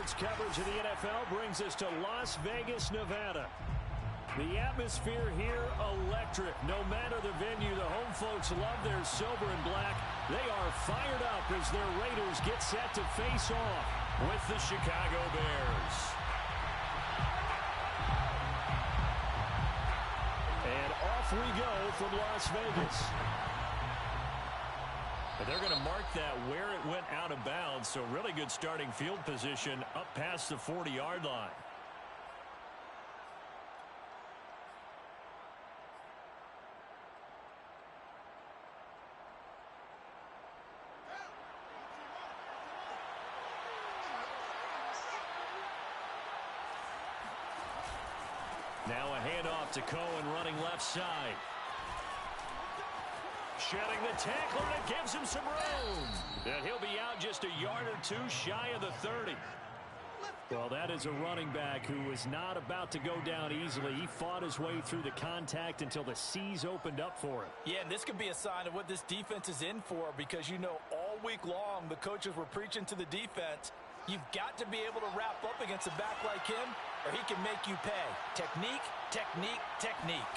Sports coverage of the NFL brings us to Las Vegas, Nevada. The atmosphere here, electric. No matter the venue, the home folks love their silver and black. They are fired up as their Raiders get set to face off with the Chicago Bears. And off we go from Las Vegas. But they're going to mark that where it went out of bounds, so really good starting field position up past the 40-yard line. Now a handoff to Cohen running left side. Shedding the tackler, and it gives him some room. And he'll be out just a yard or two shy of the 30. Well, that is a running back who is not about to go down easily. He fought his way through the contact until the seas opened up for him. Yeah, and this could be a sign of what this defense is in for, because, you know, all week long the coaches were preaching to the defense, you've got to be able to wrap up against a back like him, or he can make you pay. Technique, technique, technique.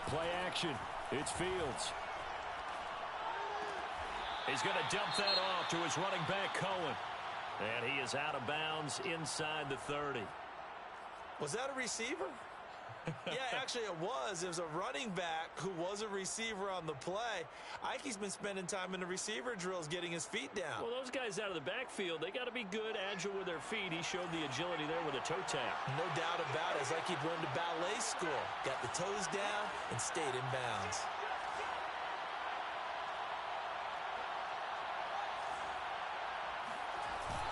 Play action. It's Fields. He's going to dump that off to his running back, Cohen. And he is out of bounds inside the 30. Was that a receiver? Yeah, actually it was. It was a running back who was a receiver on the play. Ike's been spending time in the receiver drills getting his feet down. Well, those guys out of the backfield, they got to be good, agile with their feet. He showed the agility there with a toe tap. No doubt about it. It's like he'd run to ballet school. Got the toes down and stayed in bounds.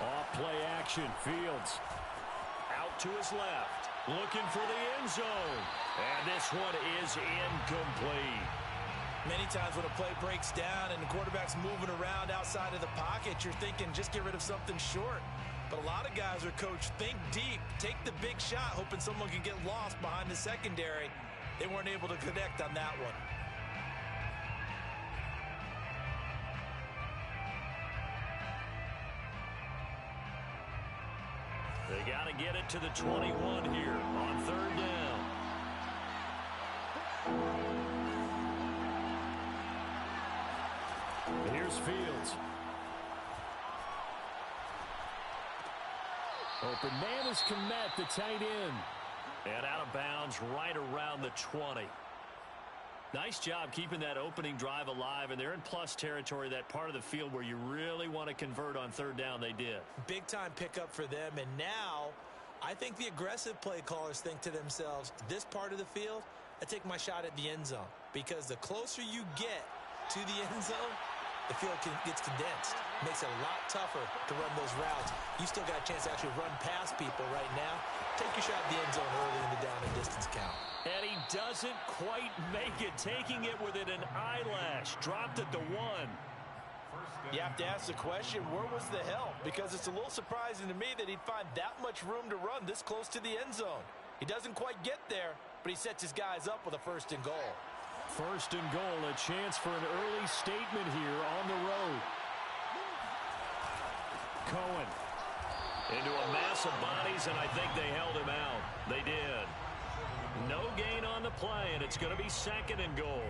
Off play action. Fields out to his left. Looking for the end zone. And this one is incomplete. Many times when a play breaks down and the quarterback's moving around outside of the pocket, you're thinking just get rid of something short. But a lot of guys are coached, think deep, take the big shot, hoping someone can get lost behind the secondary. They weren't able to connect on that one. They got to get it to the 21 here on third down. Here's Fields. Open man is Kmet, the tight end. And out of bounds right around the 20. Nice job keeping that opening drive alive, and they're in plus territory, that part of the field where you really want to convert on third down. They did. Big time pickup for them, and now I think the aggressive play callers think to themselves, this part of the field, I take my shot at the end zone, because the closer you get to the end zone, the field gets condensed. Makes it a lot tougher to run those routes. You still got a chance to actually run past people right now. Take your shot at the end zone early in the down and distance count. And he doesn't quite make it, taking it within an eyelash. Dropped at the 1. You have to ask the question, where was the help? Because it's a little surprising to me that he'd find that much room to run this close to the end zone. He doesn't quite get there, but he sets his guys up with a first and goal. First and goal, a chance for an early statement here on the road. Cohen into a mass of bodies, and I think they held him out. They did. No gain on the play, and it's going to be second and goal.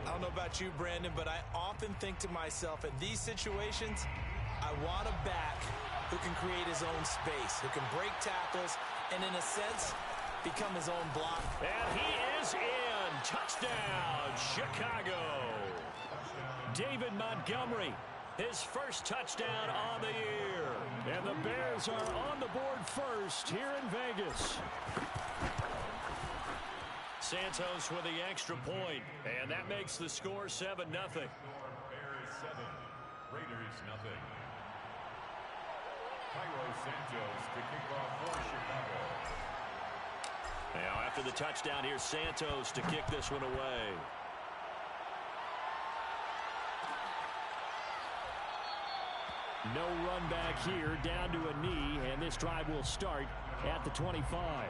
I don't know about you, Brandon, but I often think to myself, in these situations, I want a back who can create his own space, who can break tackles, and in a sense, become his own block. And he is in. Touchdown, Chicago. David Montgomery, his first touchdown on the year. And the Bears are on the board first here in Vegas. Santos with the extra point, and that makes the score 7-0. Bears 7, Raiders 0. Cairo Santos to kick off for Chicago. Now after the touchdown, here's Santos to kick this one away. No run back here, down to a knee, and this drive will start at the 25.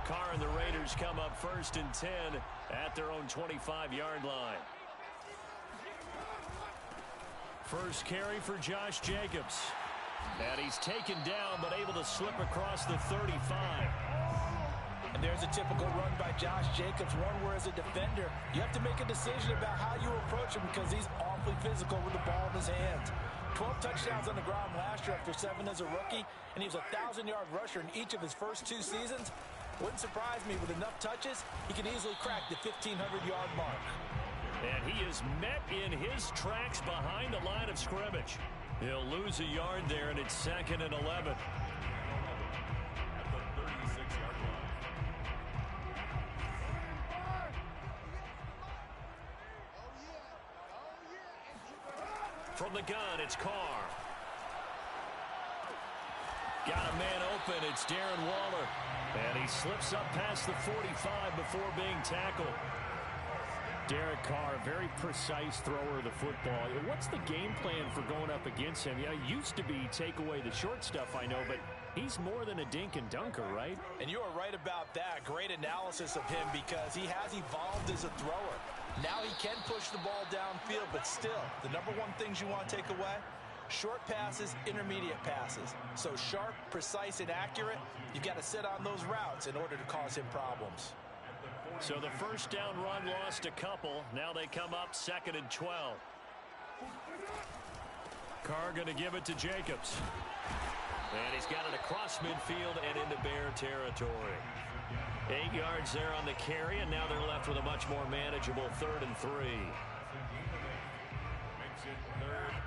Carr and the Raiders come up 1st and 10 at their own 25-yard line. First carry for Josh Jacobs. And he's taken down but able to slip across the 35. And there's a typical run by Josh Jacobs, one where as a defender, you have to make a decision about how you approach him because he's awfully physical with the ball in his hands. 12 touchdowns on the ground last year after 7 as a rookie, and he was a 1,000-yard rusher in each of his first 2 seasons. Wouldn't surprise me with enough touches, he can easily crack the 1,500-yard mark. And he is met in his tracks behind the line of scrimmage. He'll lose a yard there, and it's 2nd and 11. From the gun, it's Carr. Got a man open. It's Darren Waller. And he slips up past the 45 before being tackled. Derek Carr, very precise thrower of the football. What's the game plan for going up against him? Yeah, it used to be take away the short stuff, I know, but he's more than a dink and dunker, right? And you are right about that. Great analysis of him because he has evolved as a thrower. Now he can push the ball downfield, but still, the number one things you want to take away, short passes, intermediate passes. So sharp, precise, and accurate, you've got to sit on those routes in order to cause him problems. So the first down run lost a couple. Now they come up 2nd and 12. Carr going to give it to Jacobs. And he's got it across midfield and into Bear territory. 8 yards there on the carry, and now they're left with a much more manageable 3rd and 3. Makes it 3rd and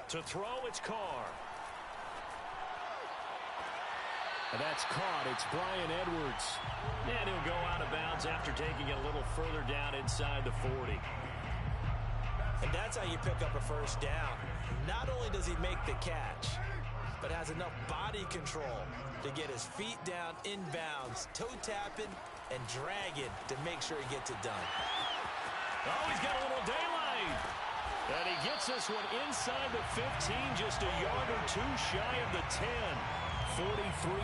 3. To throw, it's Carr. And that's caught. It's Bryan Edwards. And he'll go out of bounds after taking it a little further down inside the 40. And that's how you pick up a first down. Not only does he make the catch, but has enough body control to get his feet down inbounds, toe tapping and dragging to make sure he gets it done. Oh, he's got a little daylight. And he gets this one inside the 15, just a yard or two shy of the 10. 43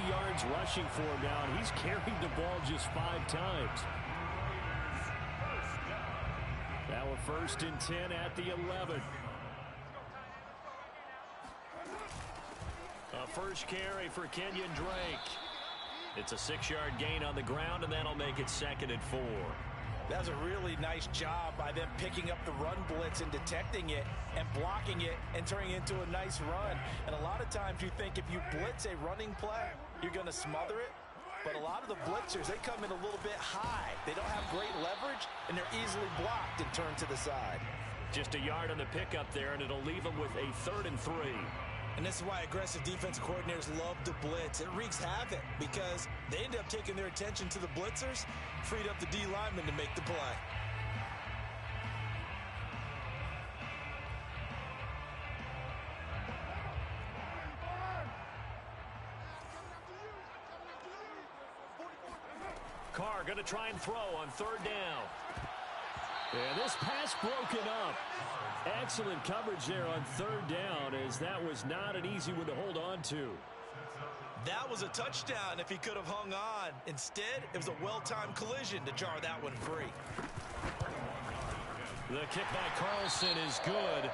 yards rushing for him now, and he's carried the ball just 5 times. Now a 1st and 10 at the 11. A first carry for Kenyon Drake. It's a 6-yard gain on the ground, and that'll make it 2nd and 4. That's a really nice job by them picking up the run blitz and detecting it and blocking it and turning it into a nice run. And a lot of times you think if you blitz a running play, you're going to smother it. But a lot of the blitzers, they come in a little bit high. They don't have great leverage, and they're easily blocked and turned to the side. Just a yard on the pickup there, and it'll leave them with a 3rd and 3. And this is why aggressive defensive coordinators love to blitz. It wreaks havoc because they end up taking their attention to the blitzers, freed up the D lineman to make the play. Carr going to try and throw on 3rd down. And this pass broken up. Excellent coverage there on 3rd down, as that was not an easy one to hold on to. That was a touchdown if he could have hung on. Instead, it was a well-timed collision to jar that one free. The kick by Carlson is good.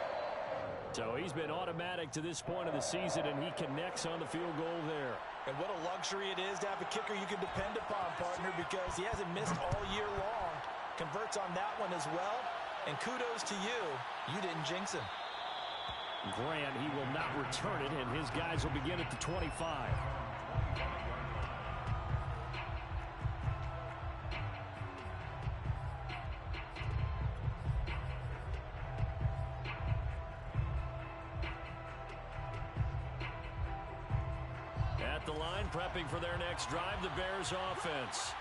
So he's been automatic to this point of the season, and he connects on the field goal there. And what a luxury it is to have a kicker you can depend upon, partner, because he hasn't missed all year long. Converts on that one as well. And kudos to you. You didn't jinx him. Grant, he will not return it, and his guys will begin at the 25. At the line, prepping for their next drive, the Bears offense.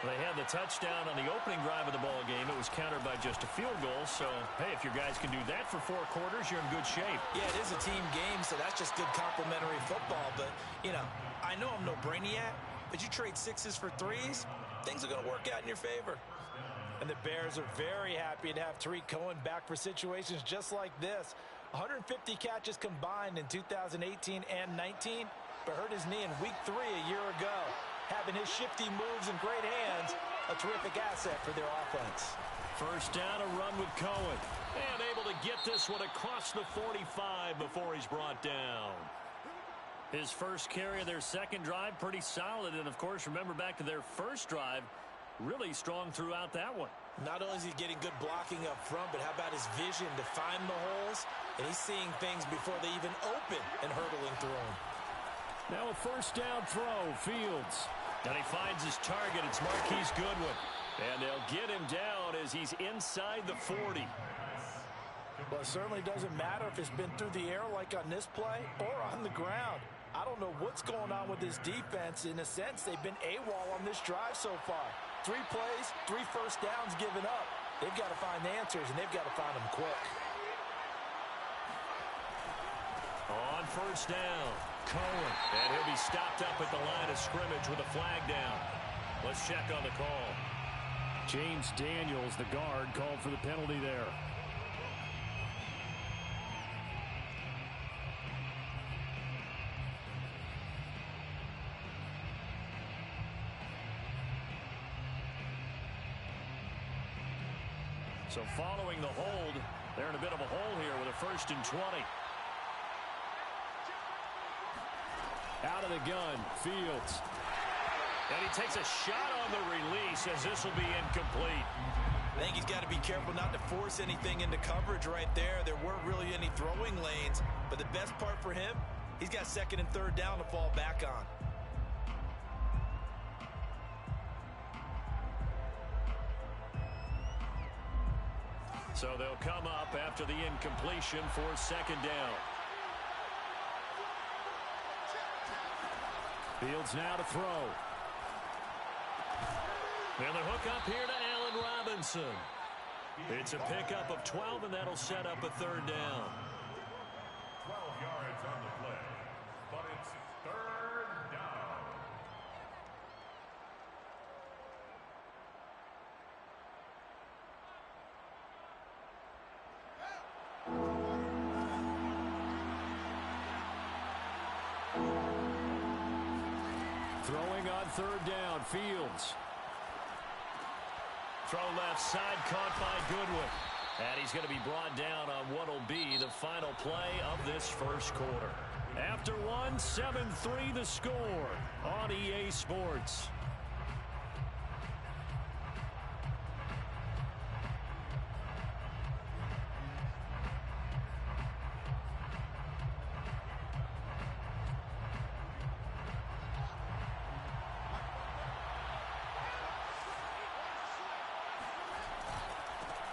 They had the touchdown on the opening drive of the ball game. It was countered by just a field goal. So, hey, if your guys can do that for 4 quarters, you're in good shape. Yeah, it is a team game, so that's just good complementary football. But, you know, I know I'm no brainiac, but you trade 6s for 3s, things are going to work out in your favor. And the Bears are very happy to have Tariq Cohen back for situations just like this. 150 catches combined in 2018 and 19, but hurt his knee in week 3 a year ago. Having his shifty moves and great hands, a terrific asset for their offense. First down, a run with Cohen. And able to get this one across the 45 before he's brought down. His first carry of their second drive, pretty solid. And, of course, remember back to their first drive, really strong throughout that one. Not only is he getting good blocking up front, but how about his vision to find the holes? And he's seeing things before they even open and hurdling through them. Now a first down throw, Fields. And he finds his target. It's Marquise Goodwin. And they'll get him down as he's inside the 40. Well, it certainly doesn't matter if it's been through the air like on this play or on the ground. I don't know what's going on with this defense. In a sense, they've been AWOL on this drive so far. 3 plays, 3 first downs given up. They've got to find answers, and they've got to find them quick. On first down, Cohen. And he'll be stopped up at the line of scrimmage with a flag down. Let's check on the call. James Daniels, the guard, called for the penalty there. So following the hold, they're in a bit of a hole here with a 1st and 20. Out of the gun, Fields. And he takes a shot on the release as this will be incomplete. I think he's got to be careful not to force anything into coverage right there. There weren't really any throwing lanes, but the best part for him, he's got 2nd and 3rd down to fall back on. So they'll come up after the incompletion for 2nd down. Fields now to throw. And the hook up here to Allen Robinson. It's a pickup of 12, and that'll set up a 3rd down. 12 yards on the play, but it's 3rd down. Throwing on 3rd down, Fields. Throw left side, caught by Goodwin. And he's going to be brought down on what will be the final play of this first quarter. After one, 7-3 the score on EA Sports.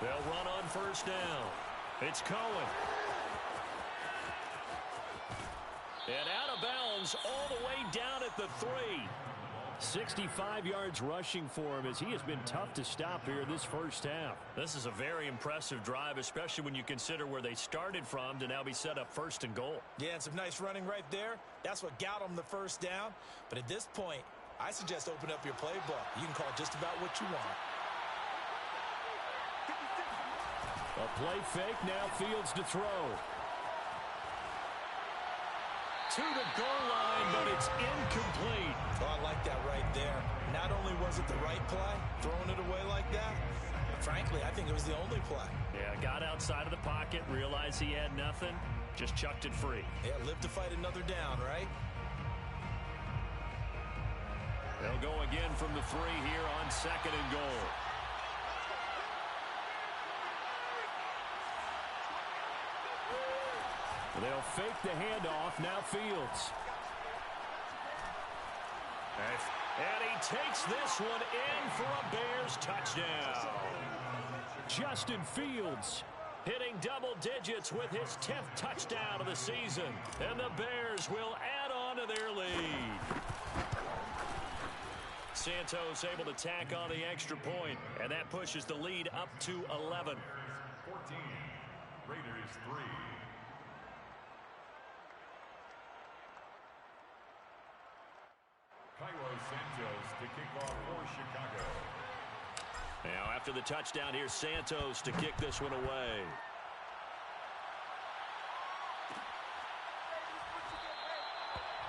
They'll run on first down. It's Cohen. And out of bounds all the way down at the 3. 65 yards rushing for him as he has been tough to stop here this first half. This is a very impressive drive, especially when you consider where they started from to now be set up 1st and goal. Yeah, and some nice running right there. That's what got them the first down. But at this point, I suggest open up your playbook. You can call just about what you want. A play fake, now Fields to throw. To the goal line, but it's incomplete. Oh, I like that right there. Not only was it the right play, throwing it away like that, but frankly, I think it was the only play. Yeah, got outside of the pocket, realized he had nothing, just chucked it free. Yeah, live to fight another down, right? They'll go again from the 3 here on 2nd and goal. They'll fake the handoff. Now Fields. And he takes this one in for a Bears touchdown. Justin Fields hitting double digits with his 10th touchdown of the season. And the Bears will add on to their lead. Santos able to tack on the extra point, and that pushes the lead up to 11. 14, Raiders 3. Cairo Santos to kick off for Chicago. Now after the touchdown, here's Santos to kick this one away.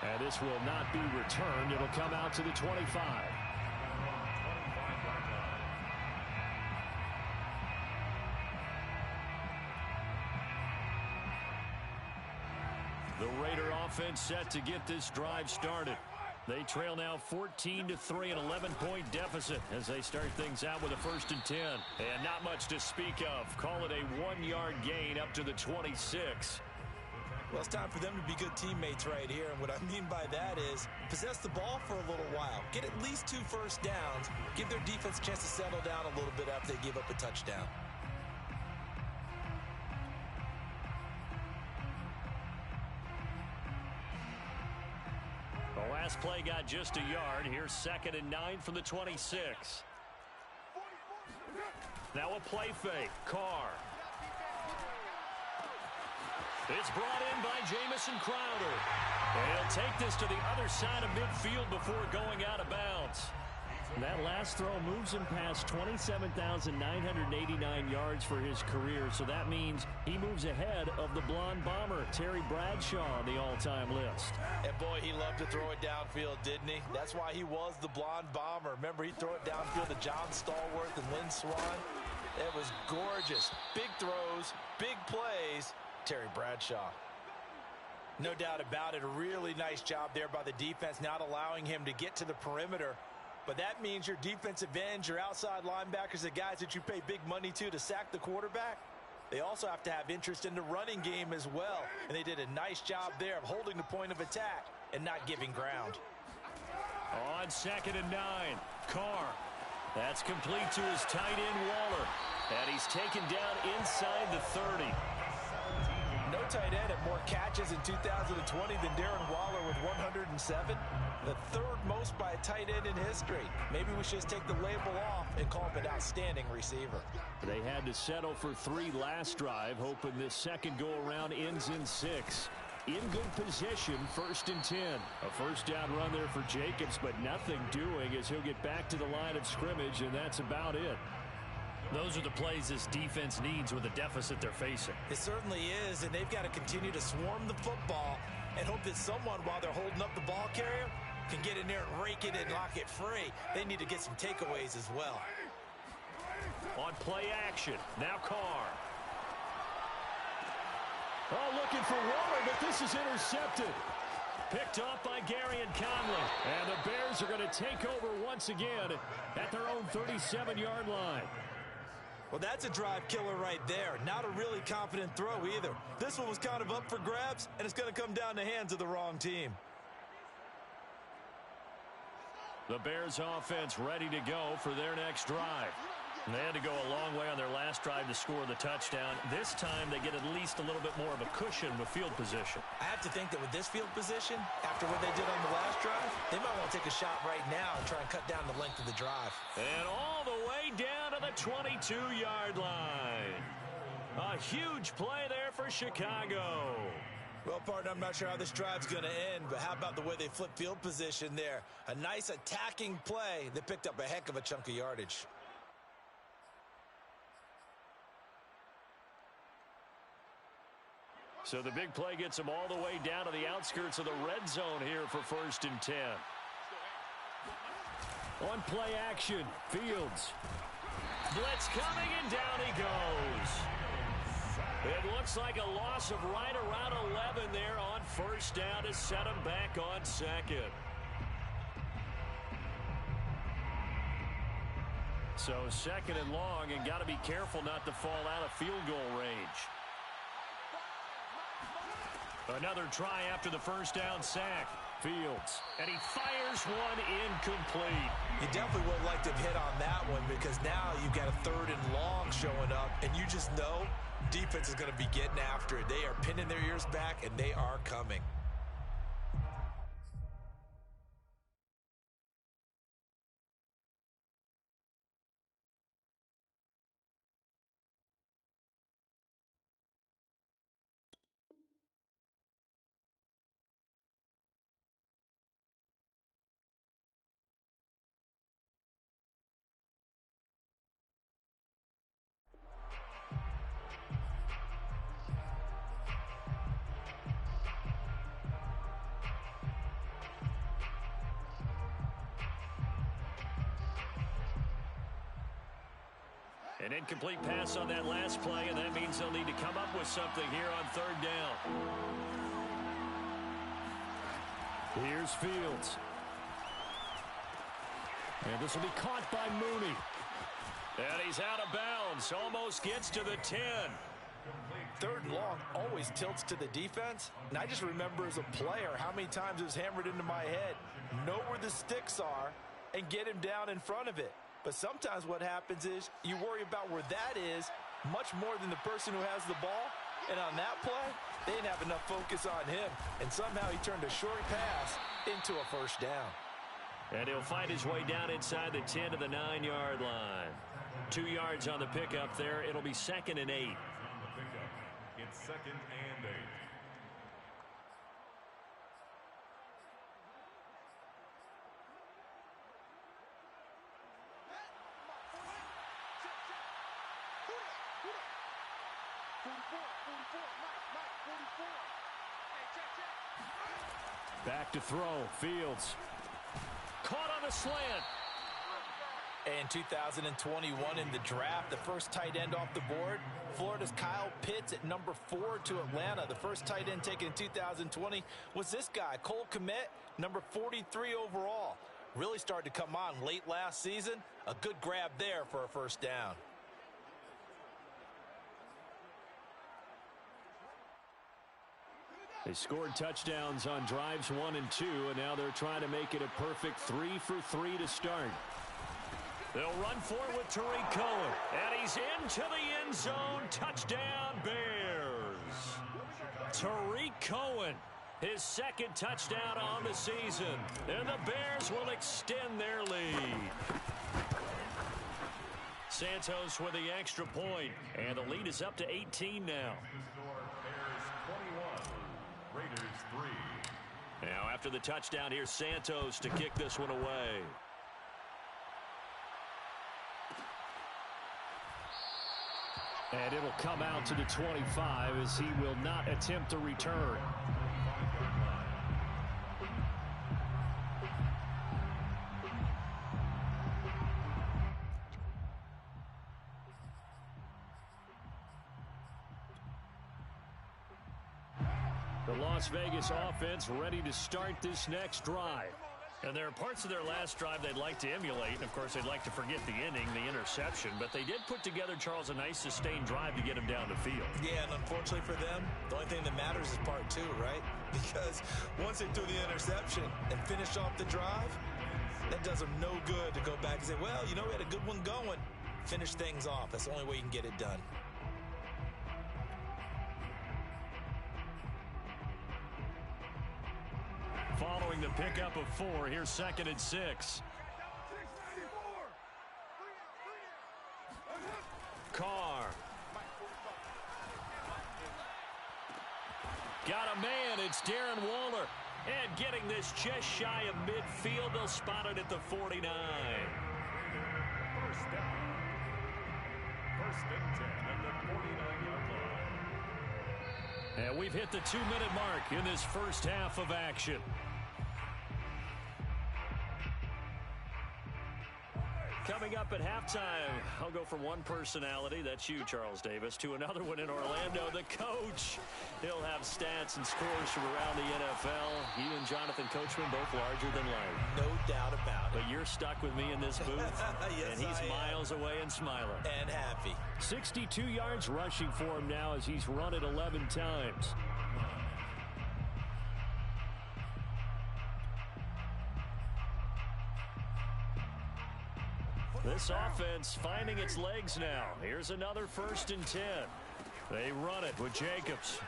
And this will not be returned. It'll come out to the 25. The Raider offense set to get this drive started. They trail now 14-3, an 11-point deficit as they start things out with a 1st and 10. And not much to speak of. Call it a 1-yard gain up to the 26. Well, it's time for them to be good teammates right here. And what I mean by that is possess the ball for a little while. Get at least 2 first downs. Give their defense a chance to settle down a little bit after they give up a touchdown. The last play got just a yard. Here's 2nd and 9 from the 26. Now a play fake. Carr. It's brought in by Jamison Crowder. And he'll take this to the other side of midfield before going out of bounds. That last throw moves him past 27,989 yards for his career. So that means he moves ahead of the blonde bomber, Terry Bradshaw, on the all-time list. And boy, he loved to throw it downfield, didn't he? That's why he was the blonde bomber. Remember, he'd throw it downfield to John Stallworth and Lynn Swann. It was gorgeous. Big throws, big plays. Terry Bradshaw. No doubt about it. A really nice job there by the defense, not allowing him to get to the perimeter. But that means your defensive ends, your outside linebackers, the guys that you pay big money to sack the quarterback, they also have to have interest in the running game as well. And they did a nice job there of holding the point of attack and not giving ground. On 2nd and 9, Carr. That's complete to his tight end, Waller. And he's taken down inside the 30. No tight end had more catches in 2020 than Darren Waller with 107. The 3rd most by a tight end in history. Maybe we should just take the label off and call him an outstanding receiver. They had to settle for 3 last drive, hoping this second go-around ends in 6. In good position, 1st and 10. A first down run there for Jacobs, but nothing doing as he'll get back to the line of scrimmage, and that's about it. Those are the plays this defense needs with the deficit they're facing. It certainly is, and they've got to continue to swarm the football and hope that someone, while they're holding up the ball carrier, can get in there and rake it and lock it free. They need to get some takeaways as well. On play action, now Carr. Oh, looking for Waller, but this is intercepted. Picked off by Garyon Conley. And the Bears are going to take over once again at their own 37-yard line. Well, that's a drive killer right there. Not a really confident throw either. This one was kind of up for grabs, and it's going to come down the hands of the wrong team. The Bears offense ready to go for their next drive. And they had to go a long way on their last drive to score the touchdown. This time they get at least a little bit more of a cushion with field position. I have to think that with this field position, after what they did on the last drive, they might want to take a shot right now and try and cut down the length of the drive. And all the way down to the 22-yard line. A huge play there for Chicago. Well, partner, I'm not sure how this drive's going to end, but how about the way they flip field position there? A nice attacking play that picked up a heck of a chunk of yardage. So the big play gets them all the way down to the outskirts of the red zone here for 1st and 10. On play action, Fields. Blitz coming, and down he goes. It looks like a loss of right around 11 there on 1st down to set him back on 2nd. So 2nd and long, and got to be careful not to fall out of field goal range. Another try after the 1st down sack. Fields. And he fires one incomplete. You definitely would like to have hit on that one because now you've got a 3rd and long showing up, and you just know defense is going to be getting after it. They are pinning their ears back, and they are coming. An incomplete pass on that last play, and that means they'll need to come up with something here on third down. Here's Fields. And this will be caught by Mooney. And he's out of bounds. Almost gets to the 10. Third and long always tilts to the defense. And I just remember as a player how many times it was hammered into my head. Know where the sticks are and get him down in front of it. But sometimes what happens is you worry about where that is much more than the person who has the ball. And on that play, they didn't have enough focus on him. And somehow he turned a short pass into a first down. And he'll find his way down inside the 10 to the 9-yard line. 2 yards on the pickup there. It'll be 2nd and 8. It's 2nd and 8. Back to throw. Fields. Caught on a slant. And 2021 in the draft, the first tight end off the board, Florida's Kyle Pitts at number 4 to Atlanta. The first tight end taken in 2020 was this guy, Cole Kmet, number 43 overall. Really started to come on late last season. A good grab there for a first down. They scored touchdowns on drives 1 and 2, and now they're trying to make it a perfect 3 for 3 to start. They'll run for it with Tariq Cohen, and he's into the end zone. Touchdown, Bears. Tariq Cohen, his 2nd touchdown on the season, and the Bears will extend their lead. Santos with the extra point, and the lead is up to 18 now. Raiders 3. Now after the touchdown, here's Santos to kick this one away. And it'll come out to the 25 as he will not attempt to return. The Las Vegas offense ready to start this next drive. And there are parts of their last drive they'd like to emulate. And, of course, they'd like to forget the inning, the interception. But they did put together, Charles, a nice sustained drive to get him down the field. Yeah, and unfortunately for them, the only thing that matters is part 2, right? Because once they threw the interception and finished off the drive, that does them no good to go back and say, well, you know, we had a good one going. Finish things off. That's the only way you can get it done. Following the pickup of 4, here's 2nd and 6. Carr. Got a man. It's Darren Waller. And getting this just shy of midfield. They'll spot it at the 49. First down. 1st and 10 at the 49-yard line. And we've hit the 2-minute mark in this first half of action. Coming up at halftime, I'll go from one personality, that's you, Charles Davis, to another one in Orlando, the coach. He'll have stats and scores from around the NFL. You and Jonathan Coachman, both larger than life. No doubt about it. But you're stuck with me in this booth, yes, and he's miles away and smiling. And happy. 62 yards rushing for him now as he's run it 11 times. This offense finding its legs now. Here's another 1st and 10. They run it with Jacobs.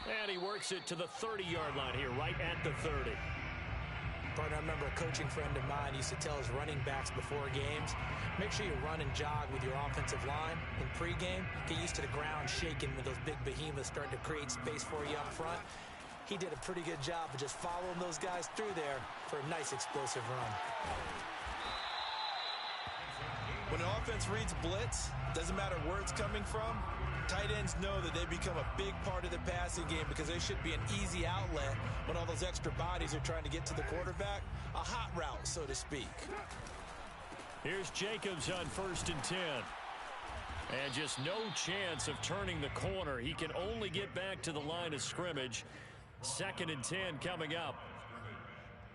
And he works it to the 30-yard line here, right at the 30. Partner, I remember a coaching friend of mine used to tell his running backs before games, make sure you run and jog with your offensive line in pregame. Get used to the ground shaking with those big behemoths starting to create space for you up front. He did a pretty good job of just following those guys through there for a nice explosive run. When an offense reads blitz, doesn't matter where it's coming from, tight ends know that they become a big part of the passing game because they should be an easy outlet when all those extra bodies are trying to get to the quarterback. A hot route, so to speak. Here's Jacobs on 1st and 10. And just no chance of turning the corner. He can only get back to the line of scrimmage. 2nd and 10 coming up.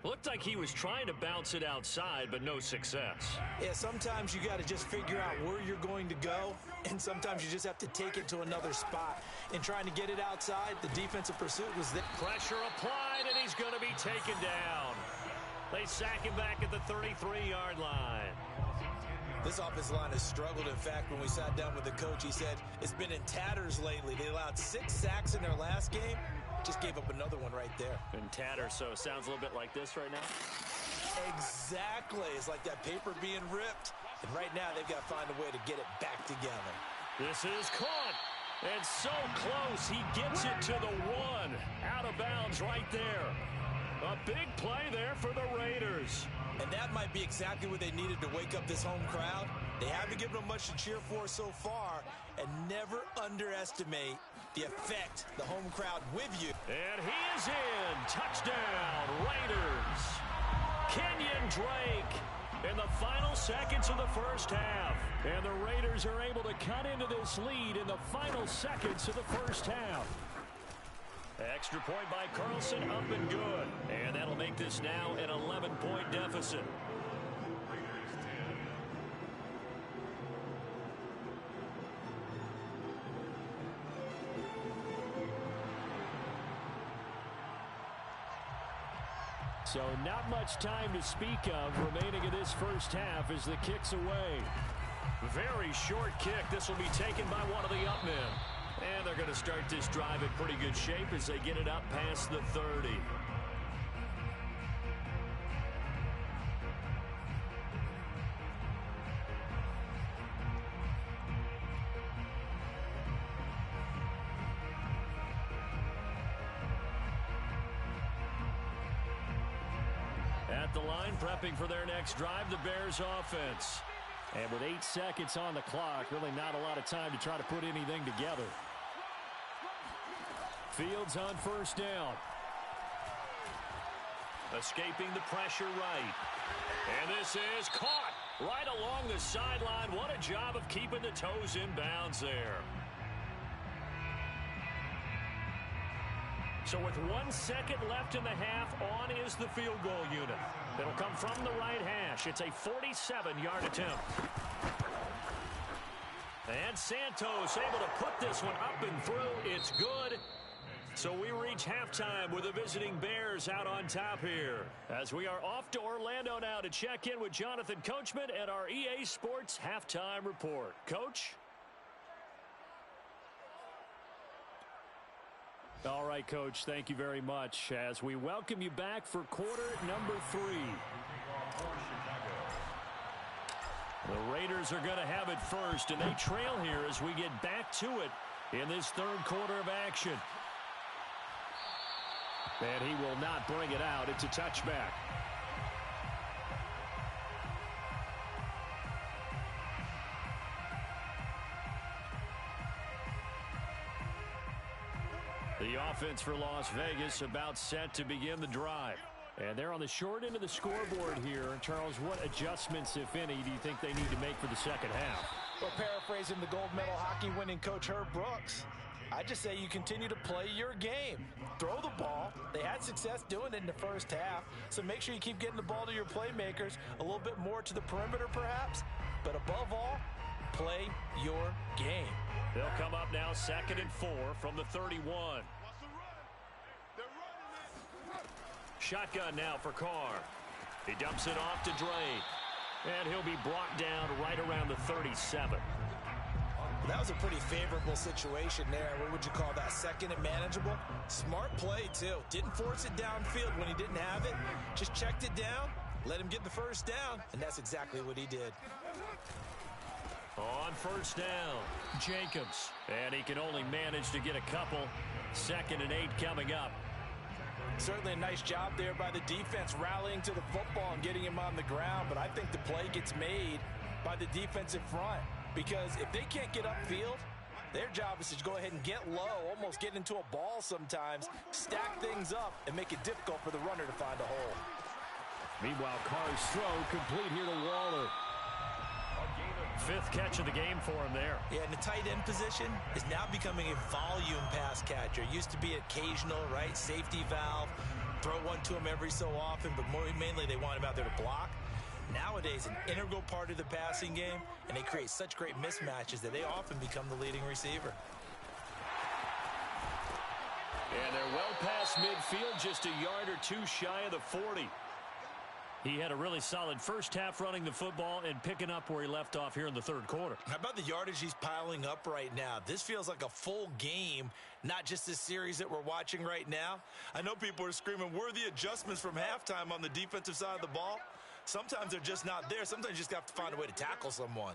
Looked like he was trying to bounce it outside, but no success. Yeah, sometimes you got to just figure out where you're going to go, and sometimes you just have to take it to another spot. In trying to get it outside, the defensive pursuit was there. Pressure applied, and he's going to be taken down. They sack him back at the 33-yard line. This offensive line has struggled. In fact, when we sat down with the coach, he said it's been in tatters lately. They allowed 6 sacks in their last game. Just gave up another one right there. In tatters, so it sounds a little bit like this right now? Exactly. It's like that paper being ripped. And right now, they've got to find a way to get it back together. This is caught. And so close. He gets it to the 1. Out of bounds right there. A big play there for the Raiders. And that might be exactly what they needed to wake up this home crowd. They haven't given them much to cheer for so far. And never underestimate the effect the home crowd with you. And he is in. Touchdown, Raiders. Kenyon Drake in the final seconds of the first half. And the Raiders are able to cut into this lead in the final seconds of the first half. Extra point by Carlson, up and good. And that'll make this now an 11-point deficit. So not much time to speak of remaining in this first half as the kick's away. Very short kick. This will be taken by one of the up men. And they're going to start this drive in pretty good shape as they get it up past the 30. At the line, prepping for their next drive, the Bears offense. And with 8 seconds on the clock, really not a lot of time to try to put anything together. Fields on 1st down. Escaping the pressure right. And this is caught right along the sideline. What a job of keeping the toes in bounds there. So with 1 second left in the half, on is the field goal unit. It'll come from the right hash. It's a 47-yard attempt. And Santos able to put this one up and through. It's good. So we reach halftime with the visiting Bears out on top here. As we are off to Orlando now to check in with Jonathan Coachman at our EA Sports Halftime Report. Coach? All right, Coach, thank you very much as we welcome you back for quarter number 3. The Raiders are going to have it first, and they trail here as we get back to it in this third quarter of action. And he will not bring it out. It's a touchback. The offense for Las Vegas about set to begin the drive. And they're on the short end of the scoreboard here. Charles, what adjustments, if any, do you think they need to make for the second half? Well, paraphrasing the gold medal hockey winning coach Herb Brooks, I just say you continue to play your game. Throw the ball. They had success doing it in the first half, so make sure you keep getting the ball to your playmakers, a little bit more to the perimeter perhaps, but above all, play your game. They'll come up now 2nd and 4 from the 31. Shotgun now for Carr. He dumps it off to Drake. And he'll be brought down right around the 37. That was a pretty favorable situation there. What would you call that? Second and manageable? Smart play, too. Didn't force it downfield when he didn't have it. Just checked it down, let him get the first down, and that's exactly what he did. On 1st down, Jacobs. And he can only manage to get a couple. 2nd and 8 coming up. Certainly a nice job there by the defense rallying to the football and getting him on the ground, but I think the play gets made by the defensive front because if they can't get upfield, their job is to go ahead and get low, almost get into a ball sometimes, stack things up, and make it difficult for the runner to find a hole. Meanwhile, Carr's throw complete here to Waller. Fifth catch of the game for him there. Yeah, and the tight end position is now becoming a volume pass catcher. It used to be occasional, right? Safety valve, throw one to him every so often, but mainly they want him out there to block. Nowadays, an integral part of the passing game, and they create such great mismatches that they often become the leading receiver. And they're well past midfield, just a yard or two shy of the 40. He had a really solid first half running the football and picking up where he left off here in the third quarter. How about the yardage he's piling up right now? This feels like a full game, not just this series that we're watching right now. I know people are screaming, where are the adjustments from halftime on the defensive side of the ball? Sometimes they're just not there. Sometimes you just have to find a way to tackle someone.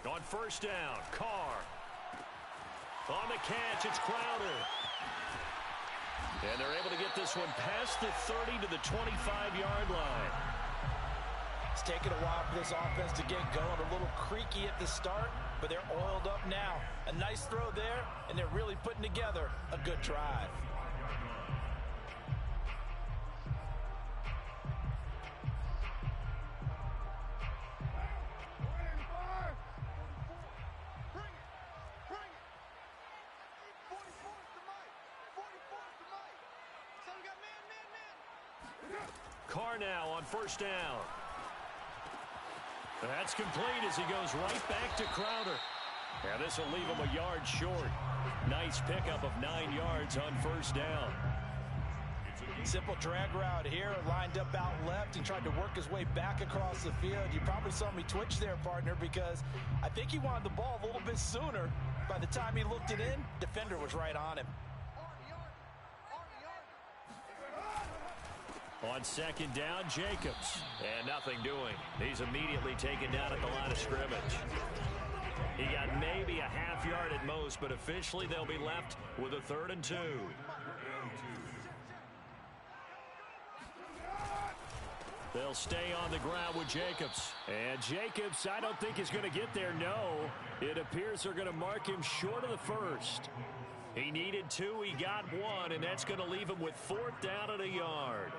On first down, Carr. On the catch, it's Crowder. And they're able to get this one past the 30 to the 25-yard line. It's taken a while for this offense to get going. A little creaky at the start, but they're oiled up now. A nice throw there, and they're really putting together a good drive. Carr now on first down. That's complete as he goes right back to Crowder. And this will leave him a yard short. Nice pickup of 9 yards on first down. Simple drag route here, lined up out left and tried to work his way back across the field. You probably saw me twitch there, partner, because I think he wanted the ball a little bit sooner. By the time he looked it in, defender was right on him. On second down, Jacobs. And nothing doing. He's immediately taken down at the line of scrimmage. He got maybe a half yard at most, but officially they'll be left with a 3rd and 2. They'll stay on the ground with Jacobs. And Jacobs, I don't think is going to get there, no. It appears they're going to mark him short of the first. He needed 2, he got 1, and that's going to leave him with 4th down and a yard.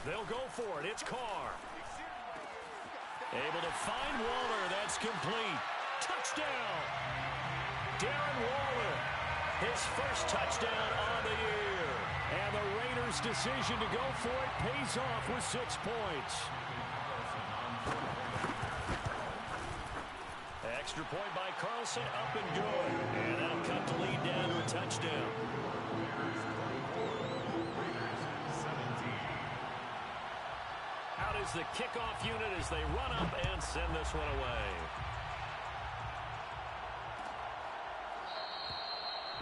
They'll go for it. It's Carr. Able to find Waller. That's complete. Touchdown. Darren Waller. His first touchdown on the year. And the Raiders' decision to go for it pays off with 6 points. Extra point by Carlson. Up and good. And that'll cut the lead down to a touchdown. Out is the kickoff unit as they run up and send this one away.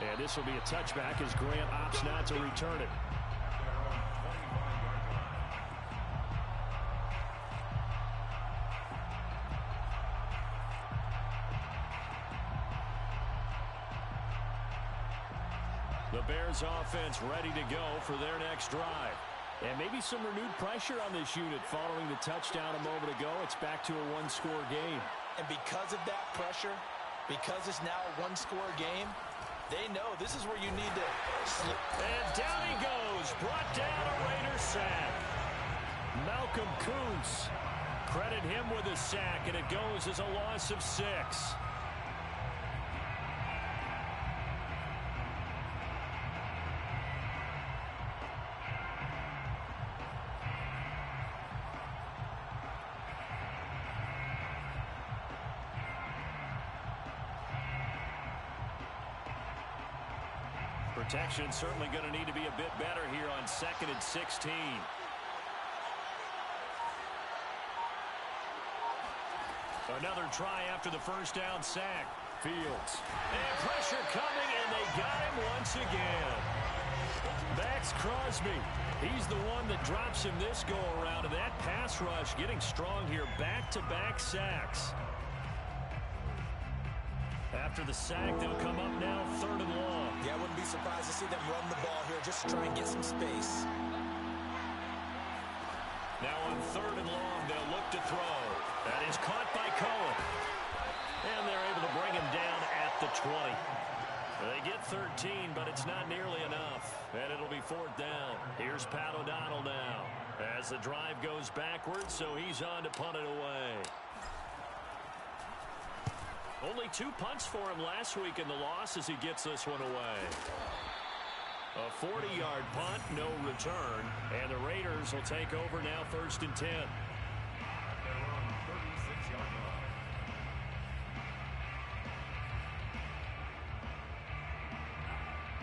And this will be a touchback as Grant opts not to return it. The Bears offense ready to go for their next drive. And maybe some renewed pressure on this unit following the touchdown a moment ago. It's back to a 1-score game. And because of that pressure, because it's now a 1-score game, they know this is where you need to slip. And down he goes. Brought down a Raider sack. Malcolm Kuntz. Credit him with a sack, and it goes as a loss of 6. Protection certainly going to need to be a bit better here on 2nd and 16. Another try after the first down sack. Fields. And pressure coming, and they got him once again. Max Crosby. He's the one that drops him this go-around, and that pass rush getting strong here. Back-to-back sacks. after the sack. They'll come up now 3rd and long. Yeah, I wouldn't be surprised to see them run the ball here just to try and get some space. Now on 3rd and long, they'll look to throw. That is caught by Cohen. And they're able to bring him down at the 20. They get 13, but it's not nearly enough. And it'll be 4th down. Here's Pat O'Donnell now as the drive goes backwards, so he's on to punt it away. Only 2 punts for him last week in the loss as he gets this one away. A 40-yard punt, no return. And the Raiders will take over now 1st and 10.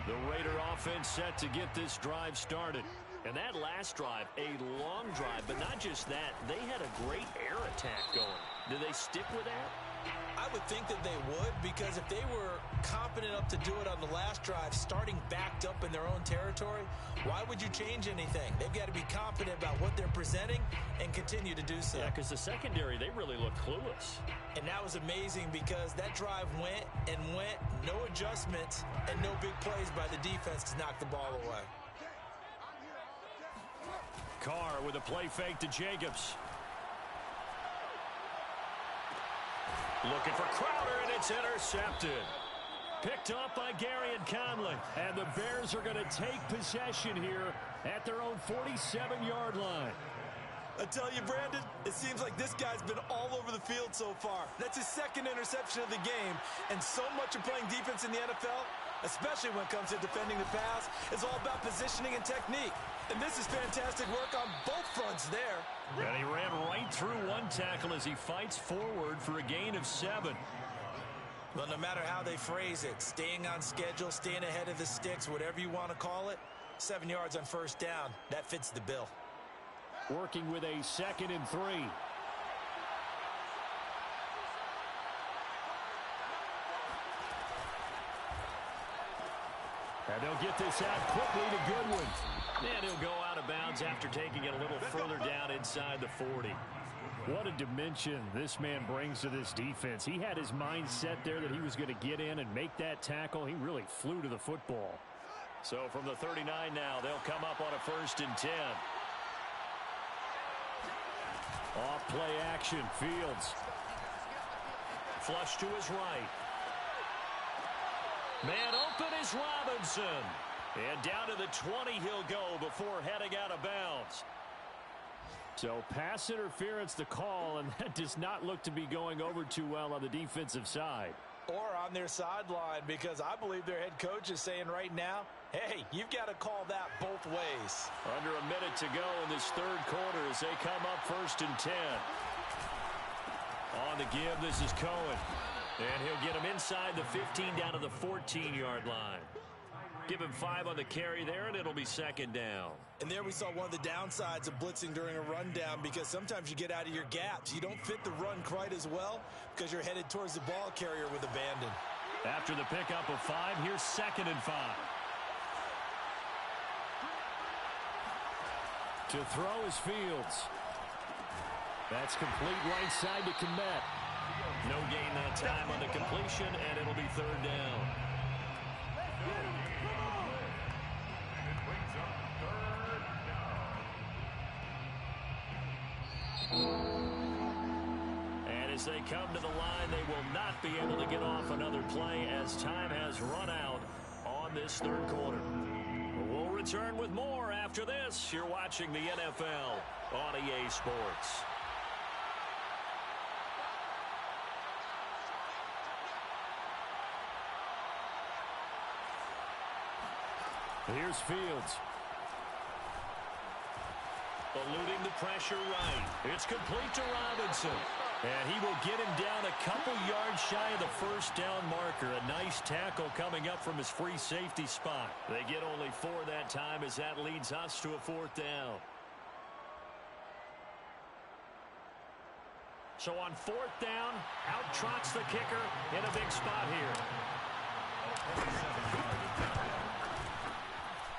The Raider offense set to get this drive started. And that last drive, a long drive, but not just that. They had a great air attack going. Do they stick with that? I would think that they would, because if they were confident enough to do it on the last drive, starting backed up in their own territory, why would you change anything? They've got to be confident about what they're presenting and continue to do so. Yeah, because the secondary, they really looked clueless. And that was amazing because that drive went and went, no adjustments, and no big plays by the defense to knock the ball away. Carr with a play fake to Jacobs. Looking for Crowder, and it's intercepted. Picked up by Gary and Conley. And the Bears are going to take possession here at their own 47-yard line. I tell you, Brandon, it seems like this guy's been all over the field so far. That's his 2nd interception of the game. And so much of playing defense in the NFL, especially when it comes to defending the pass, is all about positioning and technique. And this is fantastic work on both fronts there. And he ran right through one tackle as he fights forward for a gain of 7. Well, no matter how they phrase it, staying on schedule, staying ahead of the sticks, whatever you want to call it, 7 yards on 1st down, that fits the bill. Working with a 2nd and 3. And they'll get this out quickly to Goodwin. And he'll go out of bounds after taking it a little further down inside the 40. What a dimension this man brings to this defense. He had his mind set there that he was going to get in and make that tackle. He really flew to the football. So from the 39 now, they'll come up on a 1st and 10. Off play action, Fields. Flush to his right. Man open is Robinson. And down to the 20 he'll go before heading out of bounds. So pass interference the call, and that does not look to be going over too well on the defensive side. Or on their sideline, because I believe their head coach is saying right now, hey, you've got to call that both ways. Under a minute to go in this 3rd quarter as they come up 1st and 10. On the give, this is Cohen. And he'll get him inside the 15 down to the 14-yard line. Give him 5 on the carry there, and it'll be 2nd down. And there we saw one of the downsides of blitzing during a rundown, because sometimes you get out of your gaps. You don't fit the run quite as well because you're headed towards the ball carrier with abandon. After the pickup of 5, here's 2nd and 5. To throw is Fields. That's complete right side to Kmet. No gain that time on the completion, and it'll be 3rd down. And as they come to the line, they will not be able to get off another play as time has run out on this 3rd quarter. We'll return with more after this. You're watching the NFL on EA Sports. Here's Fields. Eluding the pressure right. It's complete to Robinson. And he will get him down a couple yards shy of the 1st down marker. A nice tackle coming up from his free safety spot. They get only 4 that time as that leads us to a 4th down. So on 4th down, out trots the kicker in a big spot here.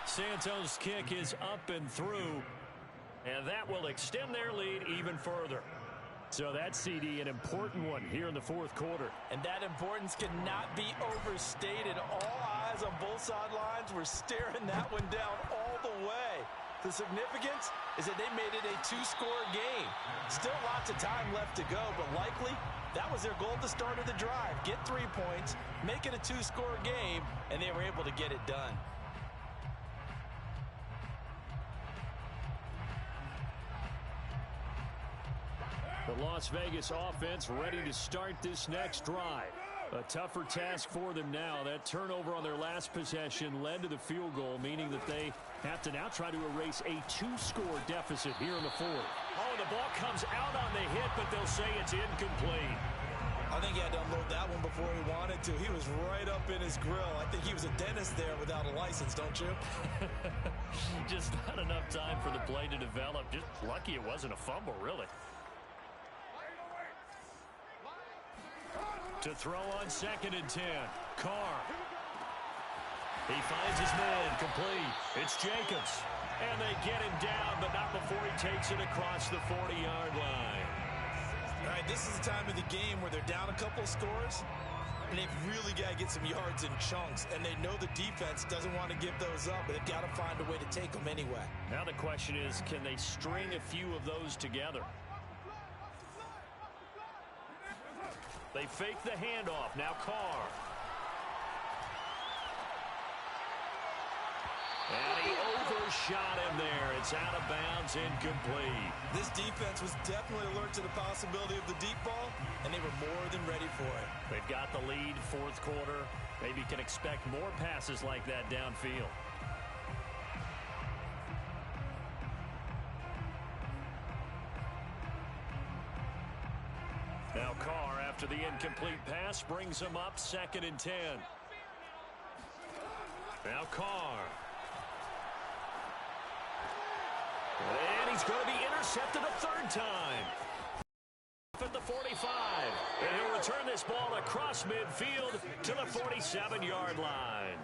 Santos' kick is up and through, and that will extend their lead even further. So that CD, an important one here in the fourth quarter. And that importance cannot be overstated. All eyes on both sidelines were staring that one down all the way. The significance is that they made it a two-score game. Still lots of time left to go, but likely that was their goal at the start of the drive. Get 3 points, make it a two-score game, and they were able to get it done. The Las Vegas offense ready to start this next drive. A tougher task for them now. That turnover on their last possession led to the field goal, meaning that they have to now try to erase a two-score deficit here in the fourth. Oh, the ball comes out on the hit, but they'll say it's incomplete. I think he had to unload that one before he wanted to. He was right up in his grill. I think he was a dentist there without a license, don't you? Just not enough time for the play to develop. Just lucky it wasn't a fumble, really. To throw on 2nd and 10. Carr. He finds his man complete. It's Jacobs. And they get him down, but not before he takes it across the 40-yard line. All right, this is the time of the game where they're down a couple of scores, and they've really got to get some yards in chunks, and they know the defense doesn't want to give those up, but they've got to find a way to take them anyway. Now the question is, can they string a few of those together? They fake the handoff. Now Carr. And he overshot him there. It's out of bounds, incomplete. This defense was definitely alert to the possibility of the deep ball, and they were more than ready for it. They've got the lead, fourth quarter. Maybe can expect more passes like that downfield. Now Carr, after the incomplete pass, brings him up 2nd and 10. Now Carr. And he's going to be intercepted a third time. At the 45. And he'll return this ball across midfield to the 47-yard line.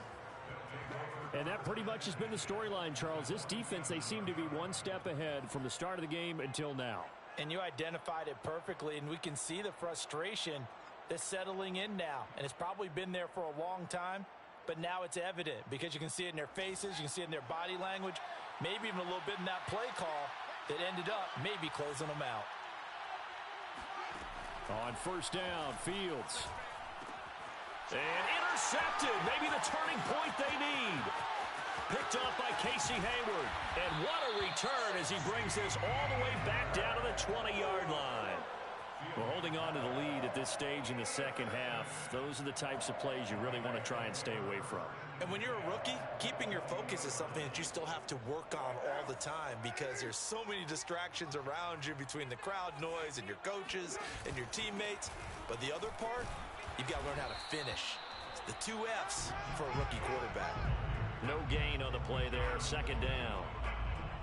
And that pretty much has been the storyline, Charles. This defense, they seem to be one step ahead from the start of the game until now. And you identified it perfectly, and we can see the frustration that's settling in now. And it's probably been there for a long time, but now it's evident because you can see it in their faces, you can see it in their body language, maybe even a little bit in that play call that ended up maybe closing them out. On first down, Fields. And intercepted. Maybe the turning point they need. Picked up by Casey Hayward. And what a return as he brings this all the way back down to the 20-yard line. Well, holding on to the lead at this stage in the second half, those are the types of plays you really want to try and stay away from. And when you're a rookie, keeping your focus is something that you still have to work on all the time because there's so many distractions around you between the crowd noise and your coaches and your teammates. But the other part, you've got to learn how to finish. It's the 2 F's for a rookie quarterback. No gain on the play there, 2nd down.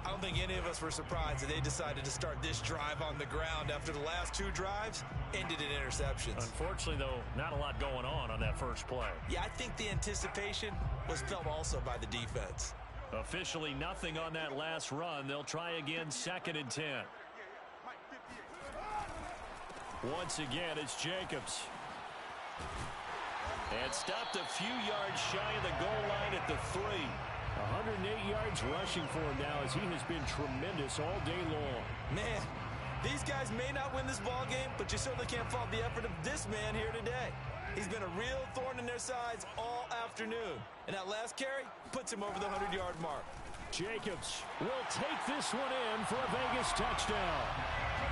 I don't think any of us were surprised that they decided to start this drive on the ground after the last 2 drives ended in interceptions. Unfortunately, though, not a lot going on that first play. Yeah, I think the anticipation was felt also by the defense. Officially nothing on that last run. They'll try again, 2nd and 10. Once again, it's Jacobs. And stopped a few yards shy of the goal line at the 3. 108 yards rushing for him now as he has been tremendous all day long. Man, these guys may not win this ball game, but you certainly can't fault the effort of this man here today. He's been a real thorn in their sides all afternoon. And that last carry puts him over the 100-yard mark. Jacobs will take this one in for a Vegas touchdown.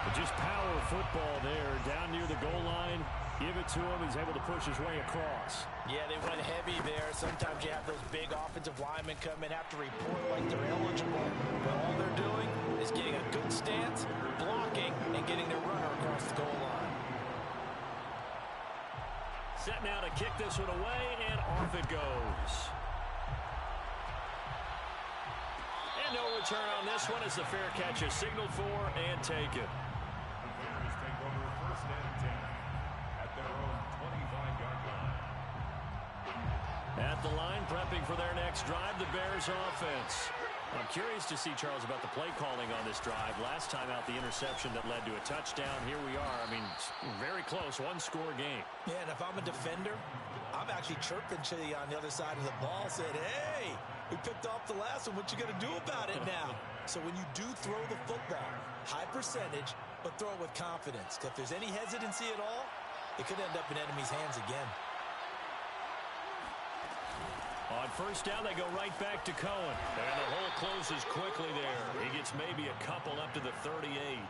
But just power football there down near the goal line. Give it to him. He's able to push his way across. Yeah, they went heavy there. Sometimes you have those big offensive linemen come in, have to report like they're eligible. But all they're doing is getting a good stance, blocking, and getting their runner across the goal line. Set now to kick this one away, and off it goes. And no return on this one as the fair catch is signaled for and taken. Take over 1st and 10 at their own 25-yard line. At the line, prepping for their next drive, the Bears offense. I'm curious to see, Charles, about the play calling on this drive. Last time out, the interception that led to a touchdown. Here we are. I mean, very close, one-score game. Yeah, and if I'm a defender, I'm actually chirping to you on the other side of the ball, saying, hey, we picked off the last one. What you going to do about it now? So when you do throw the football, high percentage, but throw it with confidence. Because if there's any hesitancy at all, it could end up in enemy's hands again. On first down, they go right back to Cohen. And the hole closes quickly there. He gets maybe a couple up to the 38.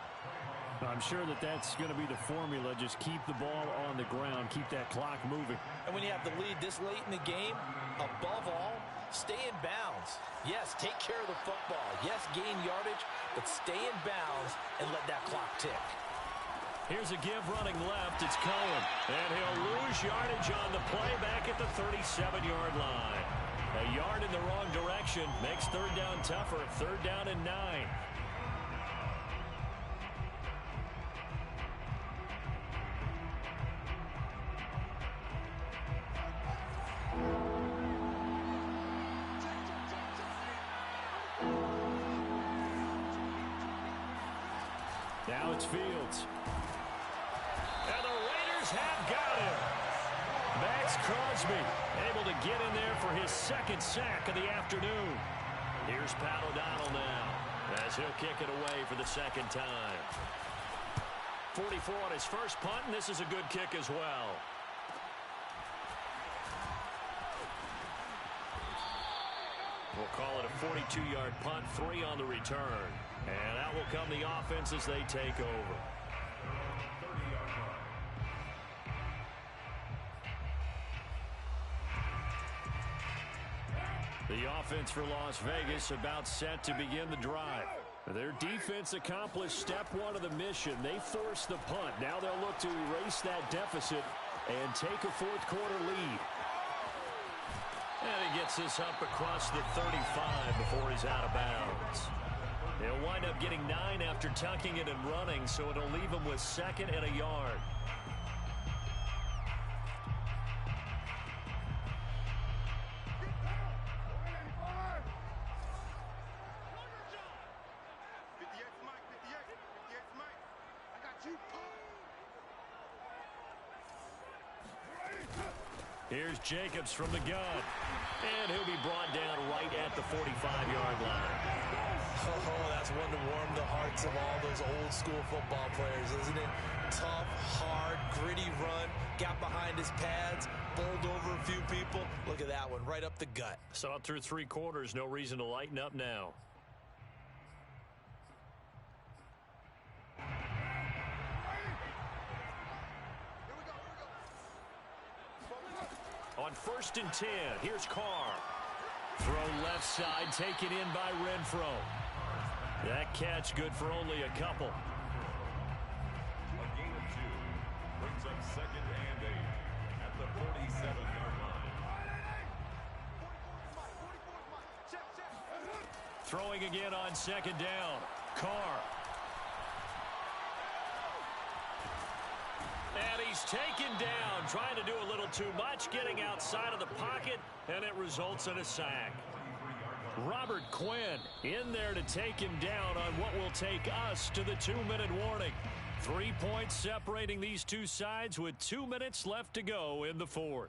I'm sure that's going to be the formula. Just keep the ball on the ground. Keep that clock moving. And when you have the lead this late in the game, above all, stay in bounds. Yes, take care of the football. Yes, gain yardage, but stay in bounds and let that clock tick. Here's a give running left. It's Cohen. And he'll lose yardage on the play back at the 37-yard line. A yard in the wrong direction makes third down tougher. Third down and 9. Now it's Fields. And the Raiders have got him. Max Crosby able to get in there for his second sack of the afternoon. Here's Pat O'Donnell now as he'll kick it away for the second time. 44 on his first punt, and this is a good kick as well. We'll call it a 42-yard punt, 3 on the return. And out will come the offense as they take over. The offense for Las Vegas about set to begin the drive. Their defense accomplished step 1 of the mission. They forced the punt. Now they'll look to erase that deficit and take a fourth quarter lead. And he gets this up across the 35 before he's out of bounds. He'll wind up getting 9 after tucking it and running, so it'll leave him with 2nd and a yard. Here's Jacobs from the gun. And he'll be brought down right at the 45-yard line. Oh, that's one to warm the hearts of all those old school football players, isn't it? Tough, hard, gritty run. Got behind his pads, bowled over a few people. Look at that one, right up the gut. Saw it through 3 quarters. No reason to lighten up now. On 1st and 10, here's Carr. Throw left side, taken in by Renfro. That catch good for only a couple. A gain of 2 brings up 2nd and 8 at the 47-yard line. Throwing again on 2nd down. Carr. And he's taken down, trying to do a little too much, getting outside of the pocket, and it results in a sack. Robert Quinn in there to take him down on what will take us to the 2-minute warning. 3 points separating these two sides with 2 minutes left to go in the 4th.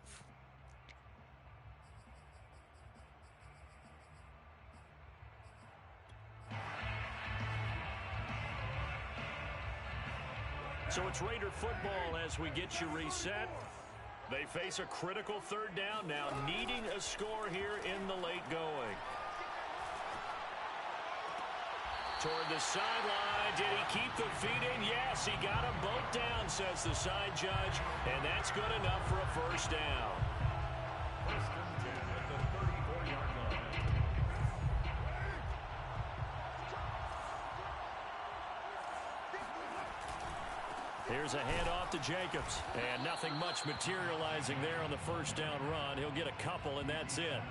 So it's Raider football as we get you reset. They face a critical 3rd down now, needing a score here in the late going. Toward the sideline. Did he keep the feet in? Yes, he got them both down, says the side judge, and that's good enough for a 1st down. 1st and 10 at the 34-yard line. Here's a handoff to Jacobs, and nothing much materializing there on the 1st down run. He'll get a couple, and that's it.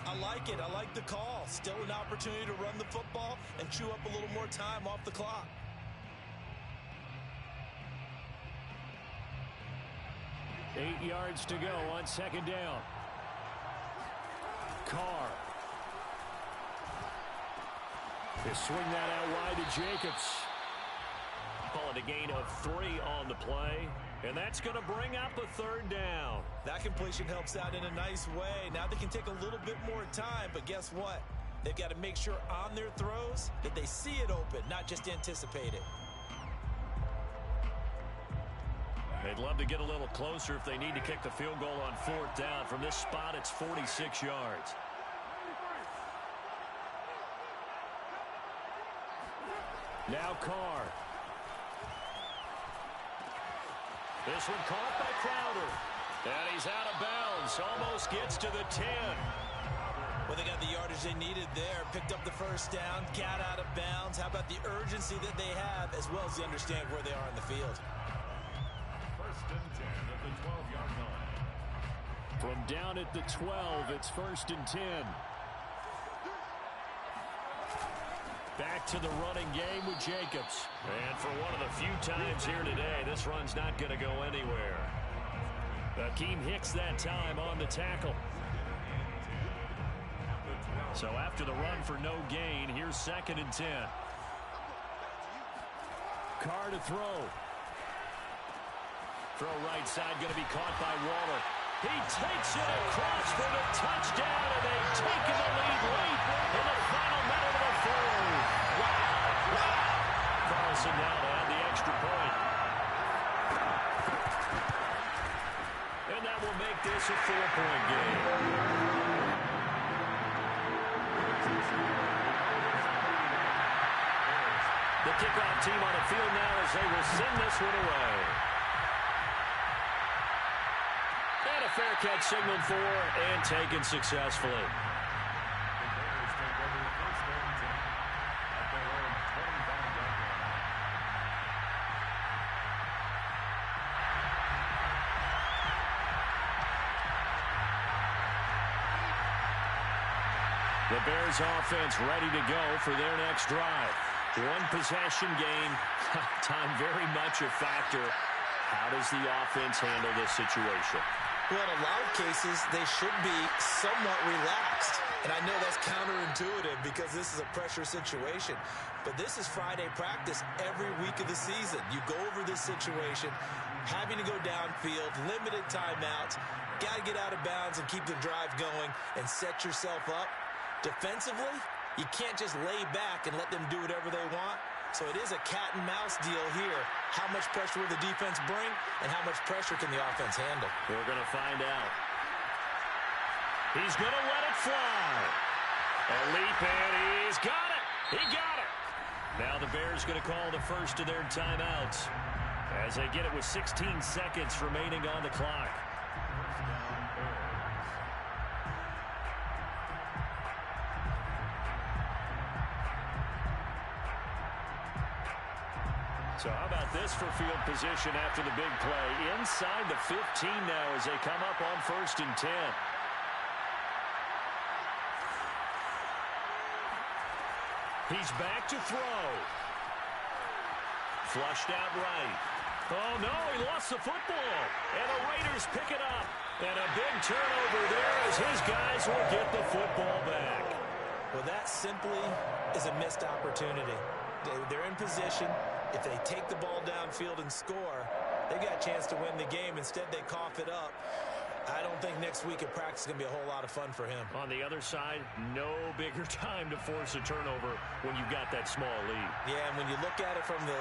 I like it. I like the call. Still an opportunity to run the football and chew up a little more time off the clock. Eight yards to go on 2nd down. Carr. They swing that out wide to Jacobs. Call it a gain of 3 on the play. And that's going to bring up a third down. That completion helps out in a nice way. Now they can take a little bit more time, but guess what? They've got to make sure on their throws that they see it open, not just anticipate it. They'd love to get a little closer if they need to kick the field goal on 4th down. From this spot, it's 46 yards. Now Carr. This one caught by Crowder. And he's out of bounds. Almost gets to the 10. Well, they got the yardage they needed there. Picked up the first down. Got out of bounds. How about the urgency that they have, as well as they understand where they are in the field. First and 10 at the 12-yard line. From down at the 12, it's 1st and 10. Back to the running game with Jacobs. And for one of the few times here today, this run's not going to go anywhere. Akeem Hicks that time on the tackle. So after the run for no gain, here's 2nd and 10. Carr to throw. Throw right side going to be caught by Waller. He takes it across for the touchdown, and they've taken the lead late in the final minute of the third. Wow. Carlson now to add the extra point. And that will make this a 4-point game. The kickoff team on the field now as they will send this one away. And a fair catch signaled for and taken successfully. The Bears offense ready to go for their next drive. One possession game. Time very much a factor. How does the offense handle this situation? Well, in a lot of cases, they should be somewhat relaxed. And I know that's counterintuitive because this is a pressure situation. But this is Friday practice every week of the season. You go over this situation, having to go downfield, limited timeouts, got to get out of bounds and keep the drive going and set yourself up. Defensively, you can't just lay back and let them do whatever they want. So it is a cat and mouse deal here. How much pressure will the defense bring, and how much pressure can the offense handle? We're going to find out. He's going to let it fly. A leap, and he's got it. He got it. Now the Bears going to call the first of their timeouts as they get it with 16 seconds remaining on the clock. So how about this for field position after the big play? Inside the 15 now as they come up on 1st and 10. He's back to throw. Flushed out right. Oh, no, he lost the football. And the Raiders pick it up. And a big turnover there as his guys will get the football back. Well, that simply is a missed opportunity. They're in position. If they take the ball downfield and score, they've got a chance to win the game. Instead, they cough it up. I don't think next week at practice is going to be a whole lot of fun for him. On the other side, no bigger time to force a turnover when you've got that small lead. Yeah, and when you look at it from the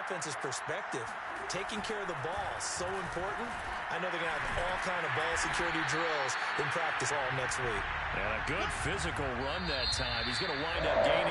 offense's perspective, taking care of the ball is so important. I know they're going to have all kind of ball security drills in practice all next week. And a good physical run that time. He's going to wind up gaining